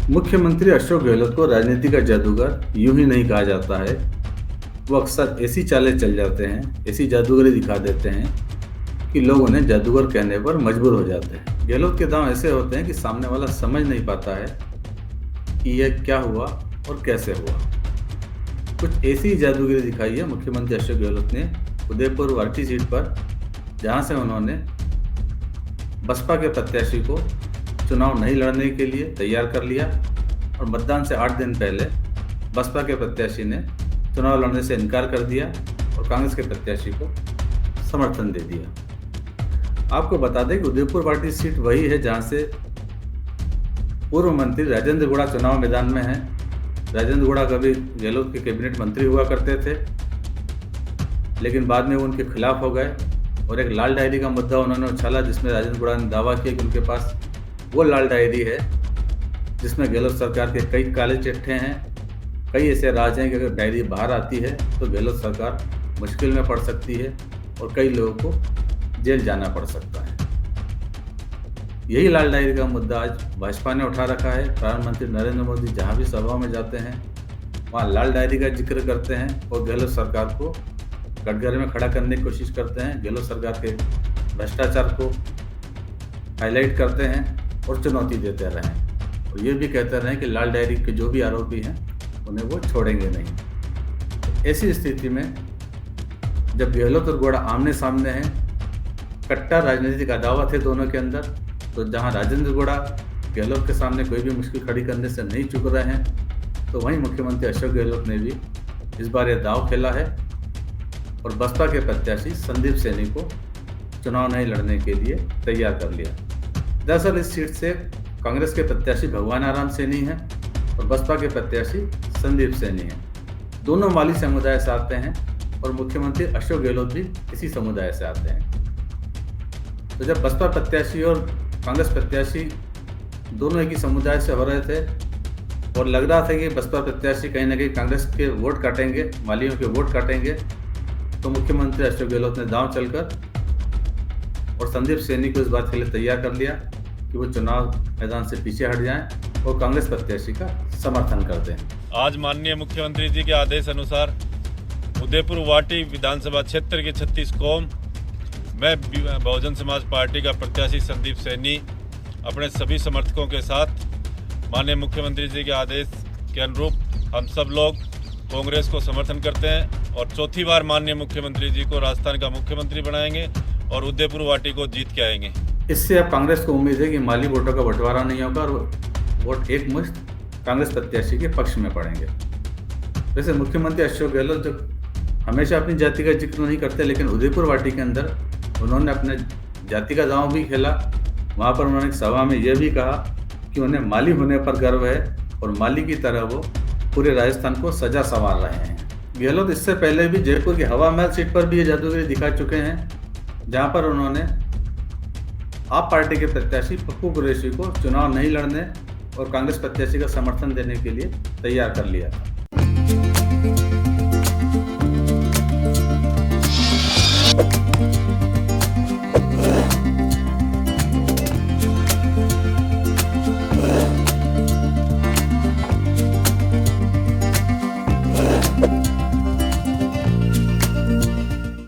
मुख्यमंत्री अशोक गहलोत को राजनीति का जादूगर यूं ही नहीं कहा जाता है। वो अक्सर ऐसी चालें चल जाते हैं, ऐसी जादूगरी दिखा देते हैं कि लोग उन्हें जादूगर कहने पर मजबूर हो जाते हैं। गहलोत के दांव ऐसे होते हैं कि सामने वाला समझ नहीं पाता है कि यह क्या हुआ और कैसे हुआ। कुछ ऐसी जादूगरी दिखाई है मुख्यमंत्री अशोक गहलोत ने उदयपुर वाटी सीट पर, जहां से उन्होंने बसपा के प्रत्याशी को चुनाव नहीं लड़ने के लिए तैयार कर लिया और मतदान से 8 दिन पहले बसपा के प्रत्याशी ने चुनाव लड़ने से इनकार कर दिया और कांग्रेस के प्रत्याशी को समर्थन दे दिया। आपको बता दें कि उदयपुर वाटी सीट वही है जहां से पूर्व मंत्री राजेंद्र गुड़ा चुनाव मैदान में हैं। राजेंद्र गुड़ा कभी गहलोत के कैबिनेट मंत्री हुआ करते थे, लेकिन बाद में वो उनके खिलाफ हो गए और एक लाल डायरी का मुद्दा उन्होंने उछाला, जिसमें राजेंद्र गुड़ा ने दावा किया कि उनके पास वो लाल डायरी है जिसमें गहलोत सरकार के कई काले चिट्ठे हैं, कई ऐसे राज हैं कि अगर डायरी बाहर आती है तो गहलोत सरकार मुश्किल में पड़ सकती है और कई लोगों को जेल जाना पड़ सकता है। यही लाल डायरी का मुद्दा आज भाजपा ने उठा रखा है। प्रधानमंत्री नरेंद्र मोदी जहां भी सभा में जाते हैं वहां लाल डायरी का जिक्र करते हैं और गहलोत सरकार को कटघरे में खड़ा करने की कोशिश करते हैं। गहलोत सरकार के भ्रष्टाचार को हाईलाइट करते हैं और चुनौती देते रहे और ये भी कहते रहे कि लाल डायरी के जो भी आरोपी हैं उन्हें वो छोड़ेंगे नहीं। तो ऐसी स्थिति में जब गहलोत और गुड़ा आमने सामने हैं, कट्टर राजनीतिक अदावत है दोनों के अंदर, तो जहां राजेंद्र गुड़ा गहलोत के सामने कोई भी मुश्किल खड़ी करने से नहीं चूक रहे हैं, तो वहीं मुख्यमंत्री अशोक गहलोत ने भी इस बार यह दांव खेला है और बसपा के प्रत्याशी संदीप सैनी को चुनाव नहीं लड़ने के लिए तैयार कर लिया। दरअसल इस सीट से कांग्रेस के प्रत्याशी भगवान आराम सैनी हैं और बसपा के प्रत्याशी संदीप सैनी हैं। दोनों माली समुदाय से आते हैं और मुख्यमंत्री अशोक गहलोत भी इसी समुदाय से आते हैं। तो जब बसपा प्रत्याशी और कांग्रेस प्रत्याशी दोनों एक ही समुदाय से हो रहे थे और लग रहा था कि बसपा प्रत्याशी कहीं ना कहीं कांग्रेस के वोट काटेंगे, मालियों के वोट काटेंगे, तो मुख्यमंत्री अशोक गहलोत ने दांव चलकर और संदीप सैनी को इस बात के लिए तैयार कर लिया कि वो चुनाव मैदान से पीछे हट जाएं और कांग्रेस प्रत्याशी का समर्थन कर दें। आज माननीय मुख्यमंत्री जी के आदेश अनुसार उदयपुर वाटी विधानसभा क्षेत्र के 36 कौम मैं बहुजन समाज पार्टी का प्रत्याशी संदीप सैनी अपने सभी समर्थकों के साथ माननीय मुख्यमंत्री जी के आदेश के अनुरूप हम सब लोग कांग्रेस को समर्थन करते हैं और चौथी बार माननीय मुख्यमंत्री जी को राजस्थान का मुख्यमंत्री बनाएंगे और उदयपुर वाटी को जीत के आएंगे। इससे अब कांग्रेस को उम्मीद है कि माली वोटों का बंटवारा नहीं होगा और वोट एक मुश्त कांग्रेस प्रत्याशी के पक्ष में पड़ेंगे। वैसे मुख्यमंत्री अशोक गहलोत जो हमेशा अपनी जाति का जिक्र नहीं करते, लेकिन उदयपुर वाटी के अंदर उन्होंने अपने जाति का दांव भी खेला। वहाँ पर उन्होंने एक सभा में यह भी कहा कि उन्हें माली होने पर गर्व है और माली की तरह वो पूरे राजस्थान को सजा संवार रहे हैं। गहलोत इससे पहले भी जयपुर की हवा महल सीट पर भी ये जादूगरी दिखा चुके हैं, जहाँ पर उन्होंने आप पार्टी के प्रत्याशी पप्पू कुरैशी को चुनाव नहीं लड़ने और कांग्रेस प्रत्याशी का समर्थन देने के लिए तैयार कर लिया था।